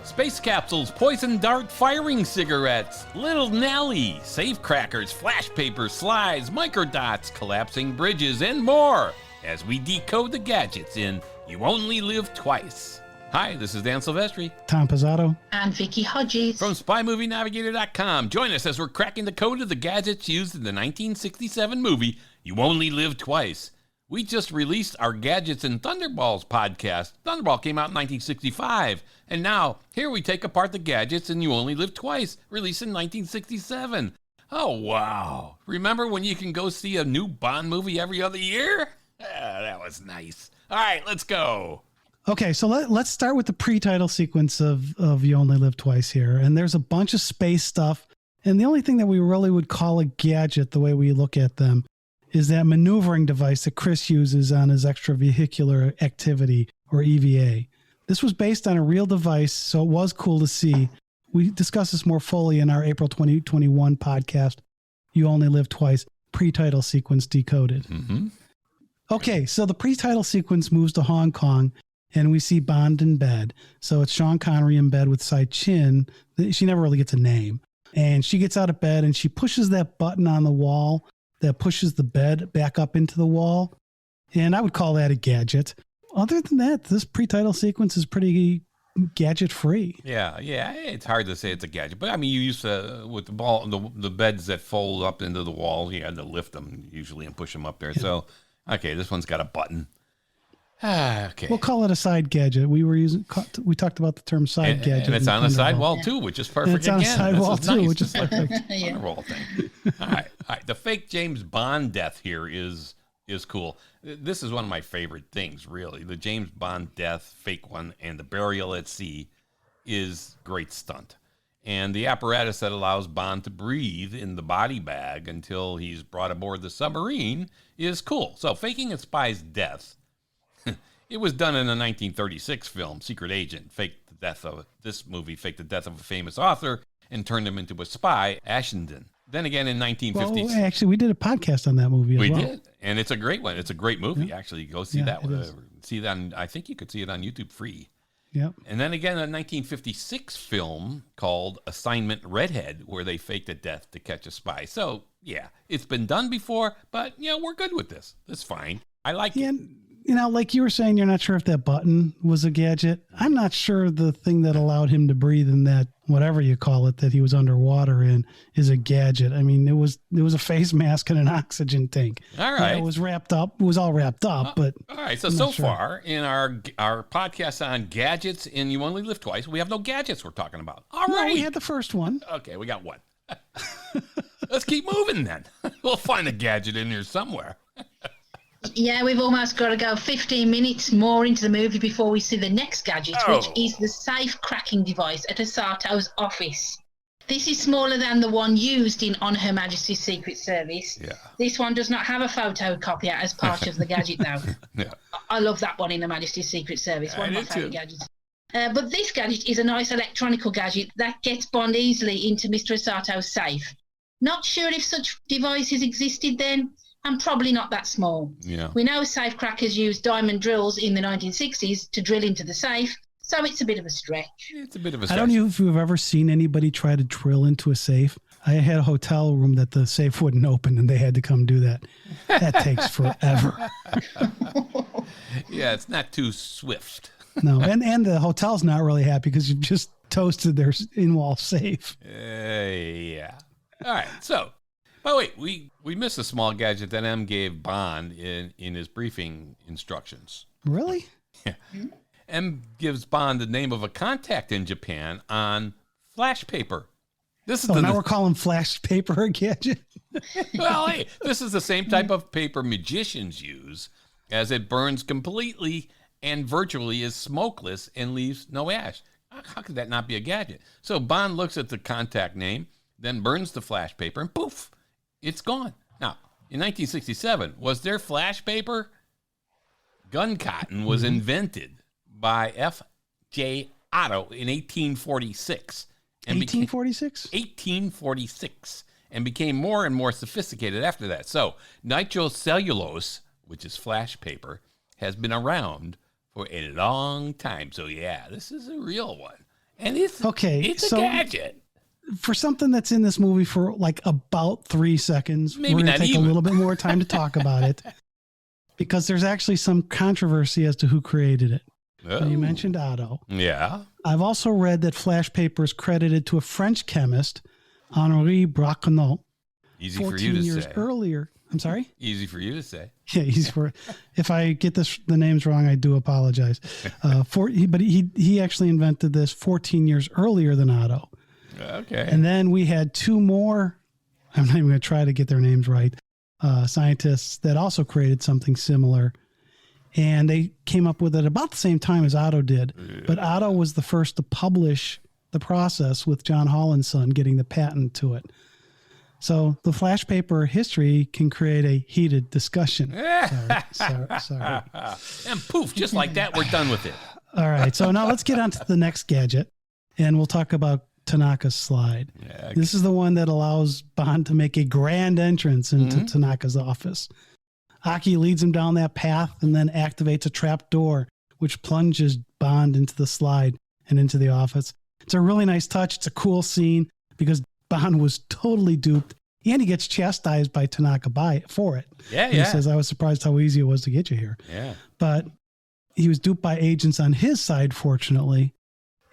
Space capsules, poison dart firing cigarettes, little Nellie, safe crackers, flash paper, slides, microdots, collapsing bridges, and more as we decode the gadgets in You Only Live Twice. Hi, this is Dan Silvestri. Tom Pizzato. And Vicky Hodges. From SpyMovieNavigator.com. Join us as we're cracking the code of the gadgets used in the 1967 movie You Only Live Twice. We just released our Gadgets and Thunderballs podcast. Thunderball came out in 1965. And now, here we take apart the gadgets in You Only Live Twice, released in 1967. Oh, wow. Remember when you can go see a new Bond movie every other year? That was nice. All right, let's go. Okay, so let's start with the pre-title sequence of You Only Live Twice here. And there's a bunch of space stuff. And the only thing that we really would call a gadget, the way we look at them, is that maneuvering device that Chris uses on his extravehicular activity, or EVA. This was based on a real device, so it was cool to see. We discussed this more fully in our April 2021 podcast, You Only Live Twice, pre-title sequence decoded. Mm-hmm. Okay, so the pre-title sequence moves to Hong Kong, and we see Bond in bed. So it's Sean Connery in bed with Sai Chin. She never really gets a name. And she gets out of bed, and she pushes that button on the wall that pushes the bed back up into the wall. And I would call that a gadget. Other than that, this pre-title sequence is pretty gadget-free. Yeah, it's hard to say it's a gadget. But, I mean, you used to, with the beds that fold up into the wall, you had to lift them usually and push them up there. Yeah. So, okay, this one's got a button. Okay. We'll call it a side gadget. We talked about the term side gadget. And it's on the sidewall, too, which is perfect. It's on the sidewall, too, which is perfect. Wonderful thing. All right. The fake James Bond death here is cool. This is one of my favorite things, really. The James Bond death, fake one, and the burial at sea is great stunt. And the apparatus that allows Bond to breathe in the body bag until he's brought aboard the submarine is cool. So faking a spy's death, it was done in a 1936 film, Secret Agent, faked the death of a famous author and turned him into a spy, Ashenden. Then again in 1950s. Well, actually, we did a podcast on that movie as well. We did, and it's a great one. It's a great movie, actually. Go see that one. See that. I think you could see it on YouTube free. Yep. And then again, a 1956 film called Assignment Redhead, where they faked a death to catch a spy. So, yeah, it's been done before, but, we're good with this. It's fine. I like it. Like you were saying, you're not sure if that button was a gadget. I'm not sure the thing that allowed him to breathe in that, whatever you call it, that he was underwater in, is a gadget. I mean, it was a face mask and an oxygen tank. All right. It was wrapped up. It was all wrapped up, but. All right. So far in our podcast on gadgets in You Only Live Twice, we have no gadgets we're talking about. All right. We had the first one. Okay. We got one. Let's keep moving then. We'll find a gadget in here somewhere. Yeah, we've almost got to go 15 minutes more into the movie before we see the next gadget, which is the safe cracking device at Asato's office. This is smaller than the one used in On Her Majesty's Secret Service. Yeah. This one does not have a photocopier as part of the gadget, though. Yeah. I love that one in Her Majesty's Secret Service. One of my favourite gadgets. But this gadget is a nice electronical gadget that gets Bond easily into Mr. Asato's safe. Not sure if such devices existed then, and probably not that small. Yeah. We know safe crackers used diamond drills in the 1960s to drill into the safe, so it's a bit of a stretch. I don't know if you've ever seen anybody try to drill into a safe. I had a hotel room that the safe wouldn't open, and they had to come do that. That takes forever. Yeah, it's not too swift. No, and the hotel's not really happy because you've just toasted their in-wall safe. Yeah. All right, so... But wait, we missed a small gadget that M gave Bond in his briefing instructions. Really? Yeah. M gives Bond the name of a contact in Japan on flash paper. Now we're calling flash paper a gadget? Well, hey, this is the same type of paper magicians use, as it burns completely and virtually is smokeless and leaves no ash. How could that not be a gadget? So Bond looks at the contact name, then burns the flash paper, and poof, it's gone. Now, in 1967, was there flash paper? Gun cotton was invented by F.J. Otto in 1846. 1846? 1846. And became more and more sophisticated after that. So, nitrocellulose, which is flash paper, has been around for a long time. So, yeah, this is a real one. And it's a gadget. For something that's in this movie for like about 3 seconds, Maybe we're going not to take even. a little bit more time to talk about it because there's actually some controversy as to who created it. Oh. So you mentioned Otto. Yeah. I've also read that flash paper is credited to a French chemist, Henri Braconnot. Easy for you to years say. earlier. I'm sorry? Easy for you to say. Yeah, if I get the names wrong, I do apologize. But he actually invented this 14 years earlier than Otto. Okay. And then we had 2 more, I'm not even going to try to get their names right, scientists that also created something similar. And they came up with it about the same time as Otto did. Yeah. But Otto was the first to publish the process with John Holland's son getting the patent to it. So the flash paper history can create a heated discussion. Sorry. And poof, just like that, we're done with it. All right. So now let's get on to the next gadget, and we'll talk about Tanaka's slide. Yeah, okay. This is the one that allows Bond to make a grand entrance into Tanaka's office. Aki leads him down that path and then activates a trap door, which plunges Bond into the slide and into the office. It's a really nice touch. It's a cool scene because Bond was totally duped, and he gets chastised by Tanaka for it. Yeah, He says, I was surprised how easy it was to get you here. Yeah. But he was duped by agents on his side, fortunately.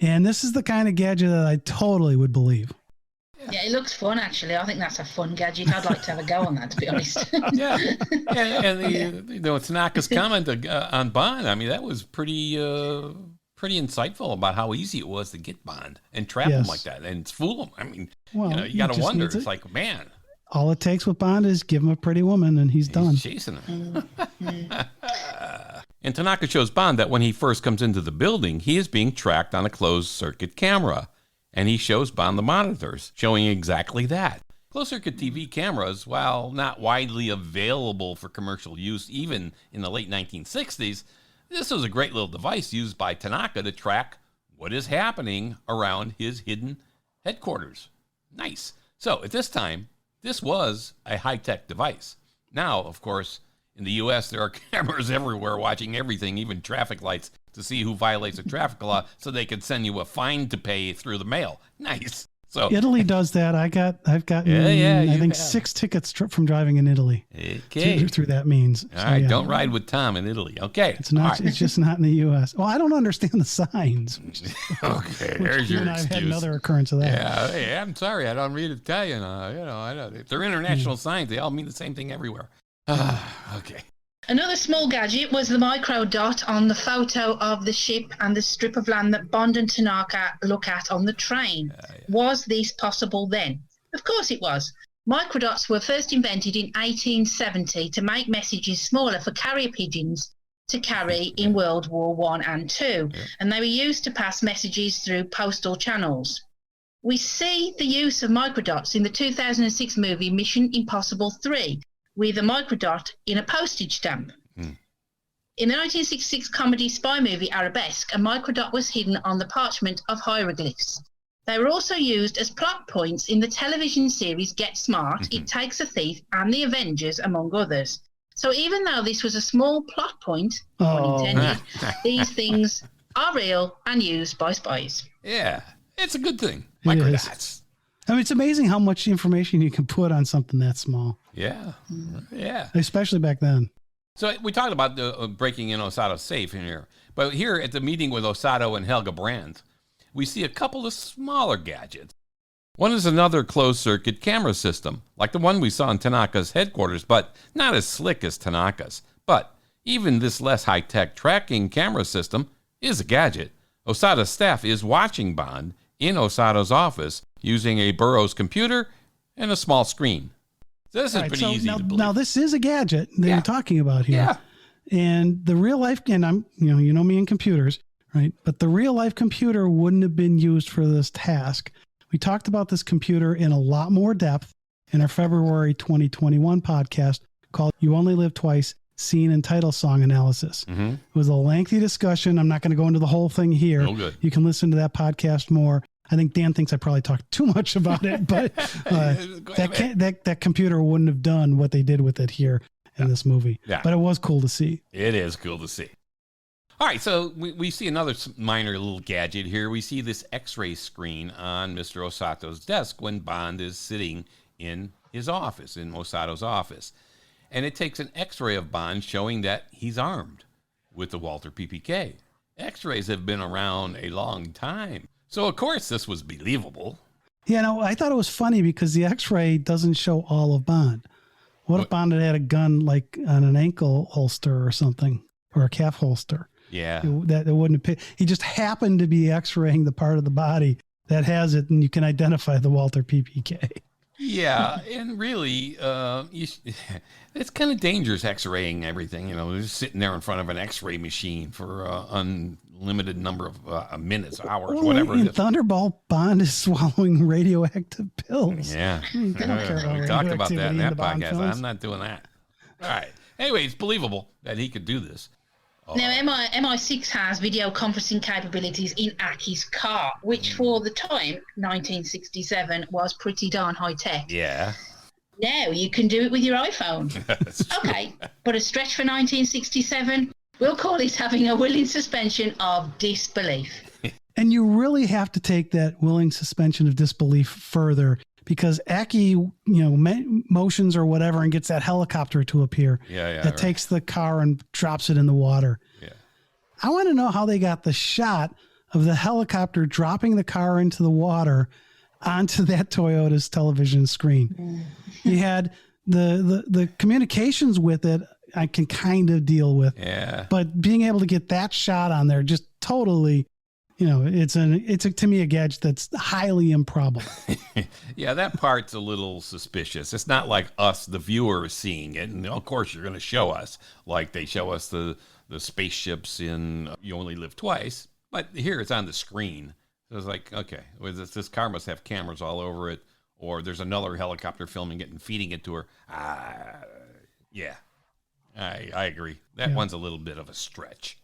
And this is the kind of gadget that I totally would believe. Yeah, it looks fun, actually. I think that's a fun gadget. I'd like to have a go on that, to be honest. Yeah. And Tanaka's comment on Bond, I mean, that was pretty insightful about how easy it was to get Bond and trap him like that and fool him. I mean, you got to wonder. It's like, man. All it takes with Bond is give him a pretty woman and he's done. Chasing him. And Tanaka shows Bond that when he first comes into the building, he is being tracked on a closed-circuit camera. And he shows Bond the monitors, showing exactly that. Closed-circuit TV cameras, while not widely available for commercial use even in the late 1960s, this was a great little device used by Tanaka to track what is happening around his hidden headquarters. Nice. So at this time, this was a high-tech device. Now, of course, in the U.S., there are cameras everywhere watching everything, even traffic lights, to see who violates a traffic law so they can send you a fine to pay through the mail. Nice. So Italy does that. I've gotten, I think 6 tickets from driving in Italy. Okay. Through that means. All right. Don't ride with Tom in Italy. Okay. It's not. Right. It's just not in the U.S. Well, I don't understand the signs. Okay. There's your excuse. I've had another occurrence of that. Yeah. I'm sorry. I don't read Italian. I don't. If they're international signs, they all mean the same thing everywhere. Okay. Another small gadget was the micro dot on the photo of the ship and the strip of land that Bond and Tanaka look at on the train. Was this possible then? Of course it was. Microdots were first invented in 1870 to make messages smaller for carrier pigeons to carry in World War I and II, and they were used to pass messages through postal channels. We see the use of microdots in the 2006 movie Mission Impossible 3, with a microdot in a postage stamp. In the 1966 comedy spy movie Arabesque, a microdot was hidden on the parchment of hieroglyphs. They were also used as plot points in the television series Get Smart, It Takes a Thief, and The Avengers, among others. So even though this was a small plot point, pun intended, these things are real and used by spies. Yeah, it's a good thing. Microdots. I mean, it's amazing how much information you can put on something that small. Yeah. Yeah. Especially back then. So we talked about the breaking in Osato's safe in here. But here at the meeting with Osato and Helga Brandt, we see a couple of smaller gadgets. One is another closed-circuit camera system, like the one we saw in Tanaka's headquarters, but not as slick as Tanaka's. But even this less high-tech tracking camera system is a gadget. Osato's staff is watching Bond in Osato's office using a Burroughs computer and a small screen. So this is pretty easy to believe. Now this is a gadget that you're talking about here. Yeah. And the real life, and I'm, you know me in computers, right? But the real life computer wouldn't have been used for this task. We talked about this computer in a lot more depth in our February 2021 podcast called You Only Live Twice, Scene and Title Song Analysis. It was a lengthy discussion. I'm not going to go into the whole thing here. Oh, good. You can listen to that podcast more. I think Dan thinks I probably talked too much about it, but that computer wouldn't have done what they did with it here in this movie. Yeah. But it was cool to see. It is cool to see. All right, so we see another minor little gadget here. We see this X-ray screen on Mr. Osato's desk when Bond is sitting in his office, in Osato's office. And it takes an X-ray of Bond showing that he's armed with the Walther PPK. X-rays have been around a long time. So, of course, this was believable. Yeah, no, I thought it was funny because the X-ray doesn't show all of Bond. What if Bond had a gun like on an ankle holster or something, or a calf holster? Yeah. That it wouldn't have, he just happened to be X-raying the part of the body that has it, and you can identify the Walther PPK. Yeah, and really, it's kind of dangerous X-raying everything. Just sitting there in front of an X-ray machine for unlimited number of minutes, hours, whatever. In Thunderball, Bond is swallowing radioactive pills. Yeah, we talked about that in that podcast. Films. I'm not doing that. All right. Anyway, it's believable that he could do this. Now, MI6 has video conferencing capabilities in Aki's car, which for the time, 1967, was pretty darn high tech. Yeah. Now you can do it with your iPhone. Okay, but a stretch for 1967, we'll call it having a willing suspension of disbelief. And you really have to take that willing suspension of disbelief further, because Aki, motions or whatever and gets that helicopter to appear. That takes the car and drops it in the water. Yeah. I want to know how they got the shot of the helicopter dropping the car into the water onto that Toyota's television screen. You had the communications with it, I can kind of deal with. Yeah. But being able to get that shot on there just totally, it's to me a gadget that's highly improbable. Yeah, that part's a little suspicious. It's not like us, the viewers, seeing it. And of course, you're going to show us, like they show us the spaceships in You Only Live Twice. But here it's on the screen. So it's like, okay, this car must have cameras all over it. Or there's another helicopter filming it and feeding it to her. Yeah, I agree. That one's a little bit of a stretch.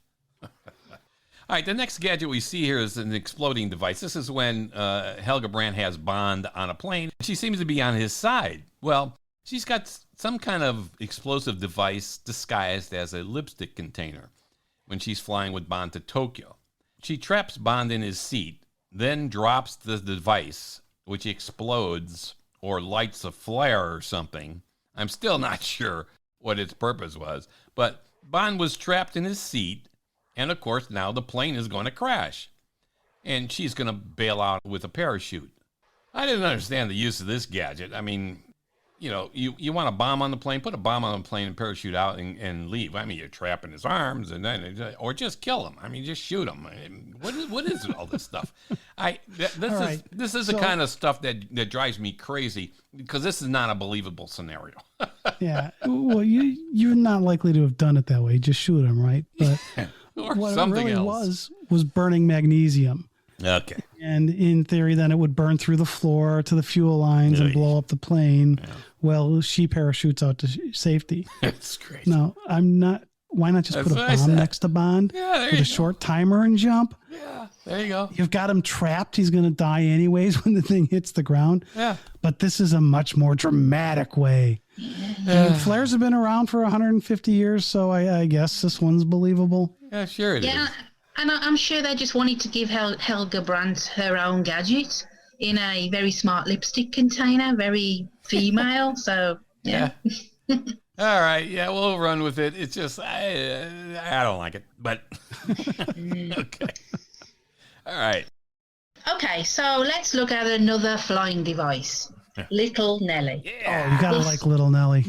All right, the next gadget we see here is an exploding device. This is when Helga Brandt has Bond on a plane. She seems to be on his side. Well, she's got some kind of explosive device disguised as a lipstick container when she's flying with Bond to Tokyo. She traps Bond in his seat, then drops the device, which explodes or lights a flare or something. I'm still not sure what its purpose was, but Bond was trapped in his seat. And, of course, now the plane is going to crash. And she's going to bail out with a parachute. I didn't understand the use of this gadget. I mean, you want a bomb on the plane, put a bomb on the plane and parachute out and leave. I mean, you're trapping his arms or just kill him. I mean, just shoot him. What is all this stuff? This is the kind of stuff that drives me crazy, because this is not a believable scenario. Yeah. Well, you're not likely to have done it that way. Just shoot him, right? But or what something it really else was burning magnesium. Okay. And in theory, then it would burn through the floor to the fuel lines and blow up the plane. Yeah. Well, she parachutes out to safety. That's great. No, I'm not. Why not just put a bomb next to Bond with a short timer and jump? Yeah, there you go. You've got him trapped. He's going to die anyways when the thing hits the ground. Yeah. But this is a much more dramatic way. Flares have been around for 150 years, so I guess this one's believable. Yeah, sure it is. Yeah, and I'm sure they just wanted to give Helga Brandt her own gadget in a very smart lipstick container, very female. So, yeah. All right. Yeah, we'll run with it. It's just, I don't like it, but okay. All right. Okay, so let's look at another flying device. Little Nellie. Yeah. Oh, you gotta like Little Nellie.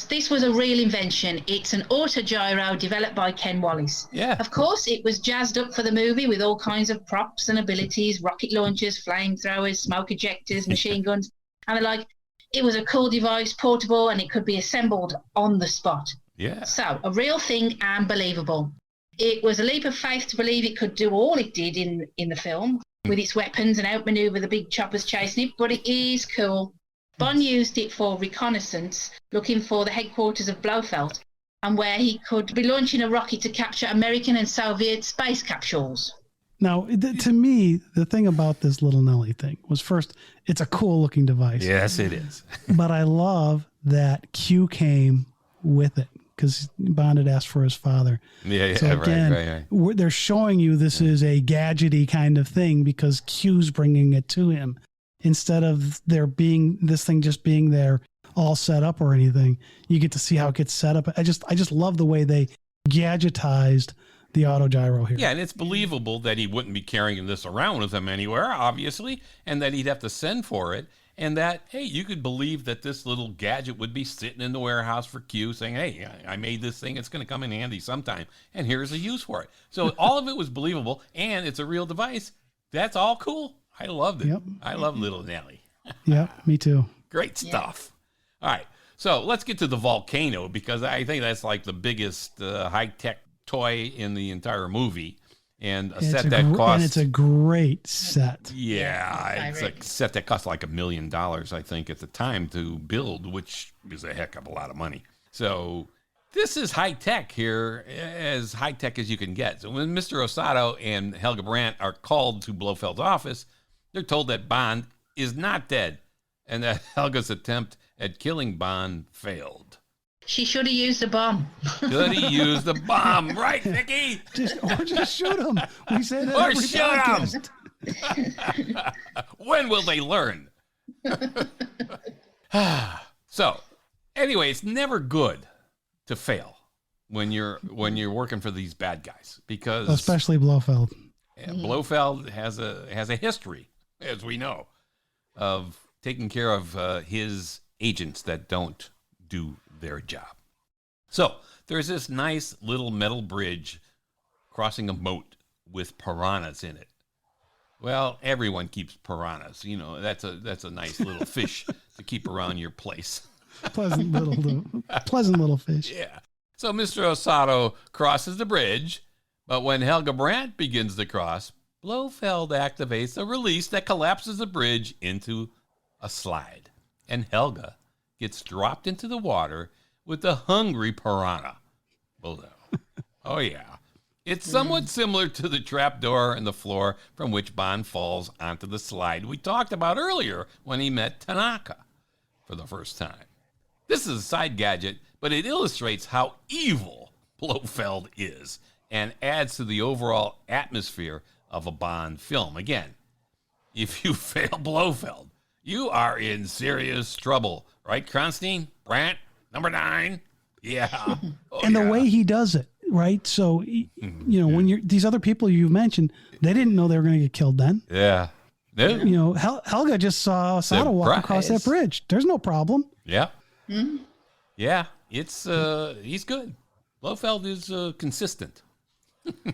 This was a real invention. It's an autogyro developed by Ken Wallace. Yeah. Of course, it was jazzed up for the movie with all kinds of props and abilities, rocket launchers, flamethrowers, smoke ejectors, machine guns. And it was a cool device, portable, and it could be assembled on the spot. Yeah. So, a real thing and believable. It was a leap of faith to believe it could do all it did in the film with its weapons and outmaneuver the big choppers chasing it, but it is cool. Bond used it for reconnaissance, looking for the headquarters of Blofeld, and where he could be launching a rocket to capture American and Soviet space capsules. Now, to me, the thing about this Little Nellie thing was, first, it's a cool looking device. Yes, it is. But I love that Q came with it. because Bond had asked for his father. Yeah, So again, they're showing you this is a gadgety kind of thing because Q's bringing it to him instead of there being this thing just being there all set up or anything. You get to see how it gets set up. I just love the way they gadgetized the autogyro here. Yeah, and it's believable that he wouldn't be carrying this around with him anywhere, obviously, and that he'd have to send for it. And that, hey, you could believe that this little gadget would be sitting in the warehouse for Q saying, hey, I made this thing. It's going to come in handy sometime. And here's a use for it. So all of it was believable, and it's a real device. That's all cool. I loved it. Yep. I love little Nellie. Yeah, me too. Great stuff. Yeah. All right. So let's get to the volcano, because I think that's like the biggest high-tech toy in the entire movie. And a set that costs... And it's a great set. Yeah, it's a set that cost like $1 million, I think, at the time to build, which is a heck of a lot of money. So this is high-tech here, as high-tech as you can get. So when Mr. Osato and Helga Brandt are called to Blofeld's office, they're told that Bond is not dead and that Helga's attempt at killing Bond failed. She should have used the bomb. Should he use the bomb? Right, Vicky? Just shoot him. We say that or shoot him. When will they learn? So, anyway, it's never good to fail when you're working for these bad guys, because especially Blofeld. Blofeld has a history, as we know, of taking care of his agents that don't do their job. So there's this nice little metal bridge crossing a moat with piranhas in it. Well, everyone keeps piranhas. You know, that's a nice little fish to keep around your place. Pleasant little fish. Yeah. So Mr. Osato crosses the bridge, but when Helga Brandt begins to cross, Blofeld activates a release that collapses the bridge into a slide, and Helga gets dropped into the water with the hungry piranha below. Oh, yeah. It's somewhat similar to the trapdoor in the floor from which Bond falls onto the slide we talked about earlier when he met Tanaka for the first time. This is a side gadget, but it illustrates how evil Blofeld is and adds to the overall atmosphere of a Bond film. Again, if you fail Blofeld, you are in serious trouble. Right, Kronstein? Brandt? Number 9? Yeah. Oh, and the way he does it, right? So, when these other people you've mentioned, they didn't know they were going to get killed then. Yeah. No. Helga just saw Osato walk across that bridge. There's no problem. Yeah. Mm-hmm. Yeah. It's, he's good. Blofeld is consistent. All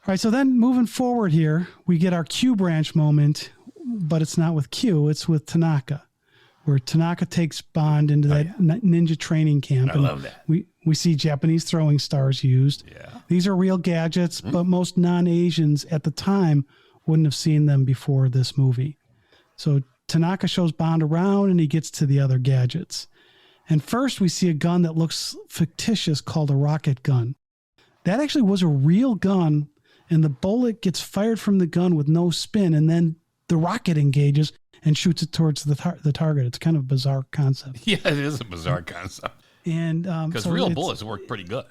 right. So then moving forward here, we get our Q branch moment, but it's not with Q, it's with Tanaka, where Tanaka takes Bond into that ninja training camp. I love that. We see Japanese throwing stars used. Yeah. These are real gadgets, but most non-Asians at the time wouldn't have seen them before this movie. So Tanaka shows Bond around and he gets to the other gadgets. And first we see a gun that looks fictitious called a rocket gun. That actually was a real gun, and the bullet gets fired from the gun with no spin, and then the rocket engages and shoots it towards the target. It's kind of a bizarre concept. Yeah, it is a bizarre concept. And because real bullets work pretty good.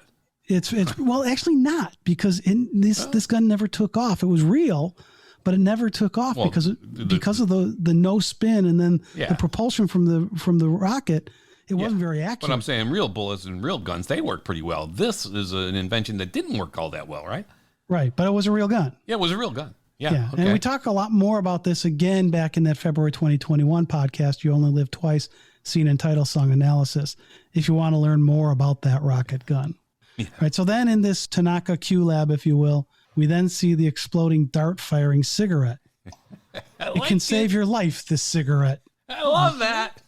It's well, actually not, because this gun never took off. It was real, but it never took off because of the no spin and then the propulsion from the rocket. It wasn't very accurate. But I'm saying real bullets and real guns, they work pretty well. This is an invention that didn't work all that well, right? Right, but it was a real gun. Yeah, it was a real gun. Yeah. Okay. And we talk a lot more about this again back in that February 2021 podcast, You Only Live Twice, Scene and Title Song Analysis, if you want to learn more about that rocket gun. Yeah. Right. So then in this Tanaka Q lab, if you will, we then see the exploding dart firing cigarette. It can save your life, this cigarette. I love that.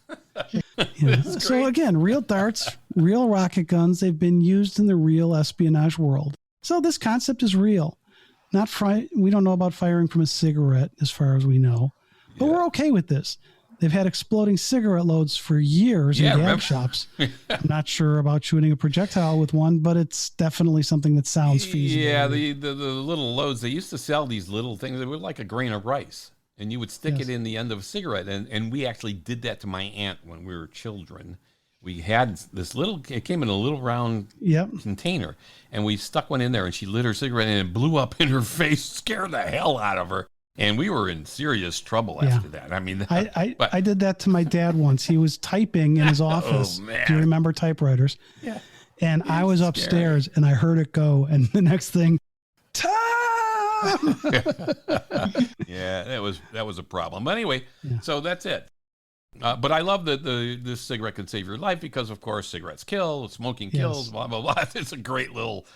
So again, real darts, real rocket guns, they've been used in the real espionage world. So this concept is real. We don't know about firing from a cigarette as far as we know, but we're okay with this. They've had exploding cigarette loads for years in gag shops. I'm not sure about shooting a projectile with one, but it's definitely something that sounds feasible. Yeah, the little loads, they used to sell these little things that were like a grain of rice, and you would stick it in the end of a cigarette. And we actually did that to my aunt when we were children. we had this little, it came in a little round container, and we stuck one in there, and she lit her cigarette, and it blew up in her face, scared the hell out of her. And we were in serious trouble after that. I mean, I did that to my dad once. He was typing in his office. Do you remember typewriters? Yeah. And I was upstairs and I heard it go. And the next thing, Tom! Yeah, that was a problem. But anyway, so that's it. But I love that this cigarette can save your life because, of course, cigarettes kill, smoking kills, blah, blah, blah. It's a great little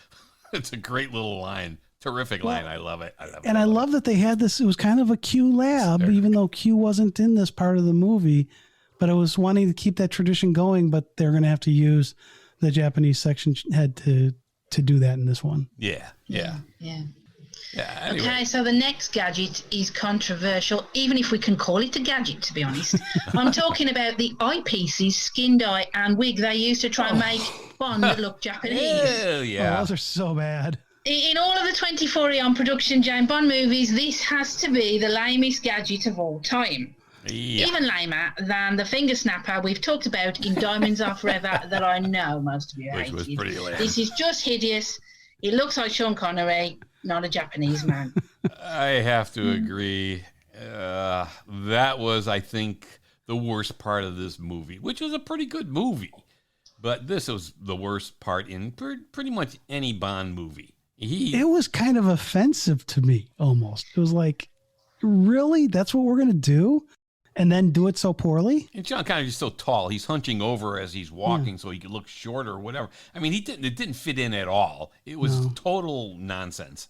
line. Terrific line. I love it. I love that they had this. It was kind of a Q lab, even though Q wasn't in this part of the movie, but it was wanting to keep that tradition going. But they're going to have to use the Japanese section head to do that in this one. Yeah. Anyway. Okay, so the next gadget is controversial, even if we can call it a gadget, to be honest. I'm talking about the eyepieces, skin dye, and wig they used to try and make Bond look Japanese. Hell yeah. Those are so bad. In all of the 24 Eon production James Bond movies, this has to be the lamest gadget of all time. Yeah. Even lamer than the finger snapper we've talked about in Diamonds Are Forever that I know most of you hated. Which was pretty lame. This is just hideous. It looks like Sean Connery, not a Japanese man. I have to agree. That was, I think, the worst part of this movie, which was a pretty good movie. But this was the worst part in pretty much any Bond movie. It was kind of offensive to me, almost. It was like, really? That's what we're going to do? And then do it so poorly? And Sean Connery's so tall. He's hunching over as he's walking so he could look shorter or whatever. I mean, it didn't fit in at all. It was total nonsense.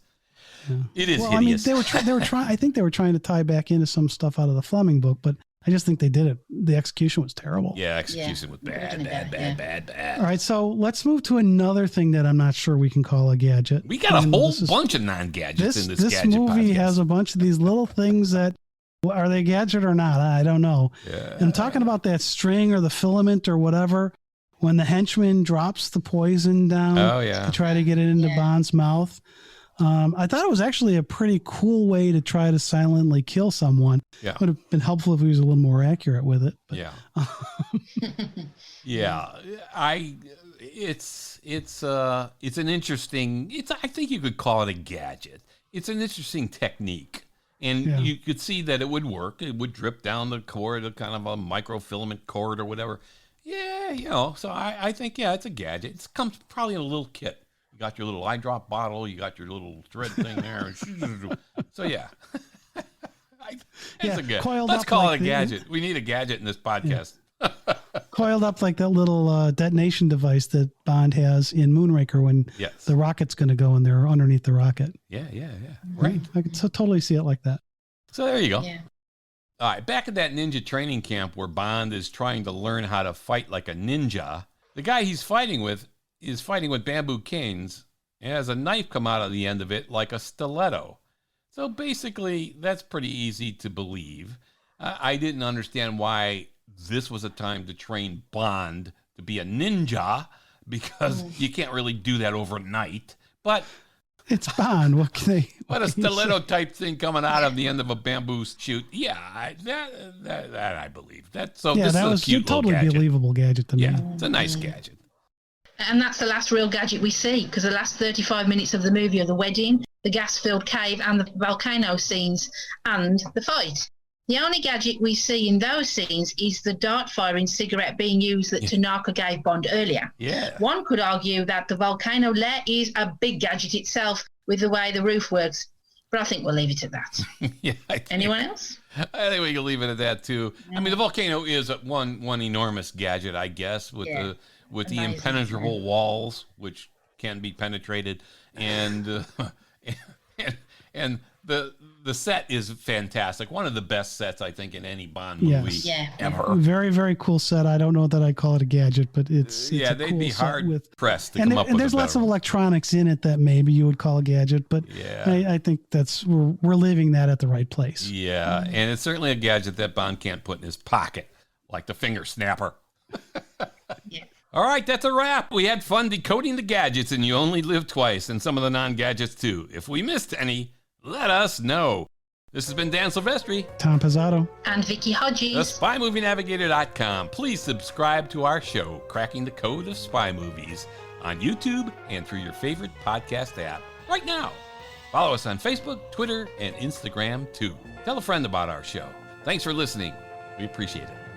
Yeah. It is hideous. I mean, they were trying. I think they were trying to tie back into some stuff out of the Fleming book, but I just think they did it. The execution was terrible. Yeah, execution was bad. All right, so let's move to another thing that I'm not sure we can call a gadget. We got a whole bunch of non-gadgets in this gadget This movie podcast. has a bunch of these little things that, are they gadget or not? I don't know. Yeah. And I'm talking about that string or the filament or whatever, when the henchman drops the poison down to try to get it into Bond's mouth. I thought it was actually a pretty cool way to try to silently kill someone. Yeah. Would have been helpful if he was a little more accurate with it. But. Yeah. It's an interesting, I think you could call it a gadget. It's an interesting technique. And you could see that it would work. It would drip down the cord, a kind of a microfilament cord or whatever. Yeah, so I think, it's a gadget. It comes probably in a little kit. You got your little eye drop bottle. You got your little thread thing there. So, yeah. It's a gadget. Let's call it a gadget. We need a gadget in this podcast. Coiled up like that little detonation device that Bond has in Moonraker when the rocket's going to go and they're underneath the rocket. Yeah. Right. I could totally see it like that. So there you go. Yeah. All right. Back at that ninja training camp where Bond is trying to learn how to fight like a ninja, the guy he's fighting with is fighting with bamboo canes and has a knife come out of the end of it like a stiletto. So basically, that's pretty easy to believe. I didn't understand why this was a time to train Bond to be a ninja because you can't really do that overnight. But it's Bond. What can they? What a stiletto type thing coming out of the end of a bamboo shoot. Yeah, that I believe. This was a cute totally gadget. believable gadget to me. Yeah, it's a nice gadget. And that's the last real gadget we see, because the last 35 minutes of the movie are the wedding, the gas-filled cave, and the volcano scenes, and the fight. The only gadget we see in those scenes is the dart-firing cigarette being used that Tanaka gave Bond earlier. Yeah. One could argue that the volcano lair is a big gadget itself with the way the roof works, but I think we'll leave it at that. Anyone else? I think we can leave it at that, too. Yeah. I mean, the volcano is one enormous gadget, I guess, with the impenetrable walls, which can be penetrated, and the set is fantastic. One of the best sets, I think, in any Bond movie ever. Very, very cool set. I don't know that I'd call it a gadget, but it's they'd cool be hard pressed to come up with. And there's lots of electronics in it that maybe you would call a gadget, but I think we're leaving that at the right place. Yeah, and it's certainly a gadget that Bond can't put in his pocket, like the finger snapper. All right, that's a wrap. We had fun decoding the gadgets, and you only live twice, and some of the non-gadgets too. If we missed any, let us know. This has been Dan Silvestri. Tom Pizzato. And Vicky Hodges. The SpyMovieNavigator.com. Please subscribe to our show, Cracking the Code of Spy Movies, on YouTube and through your favorite podcast app right now. Follow us on Facebook, Twitter, and Instagram, too. Tell a friend about our show. Thanks for listening. We appreciate it.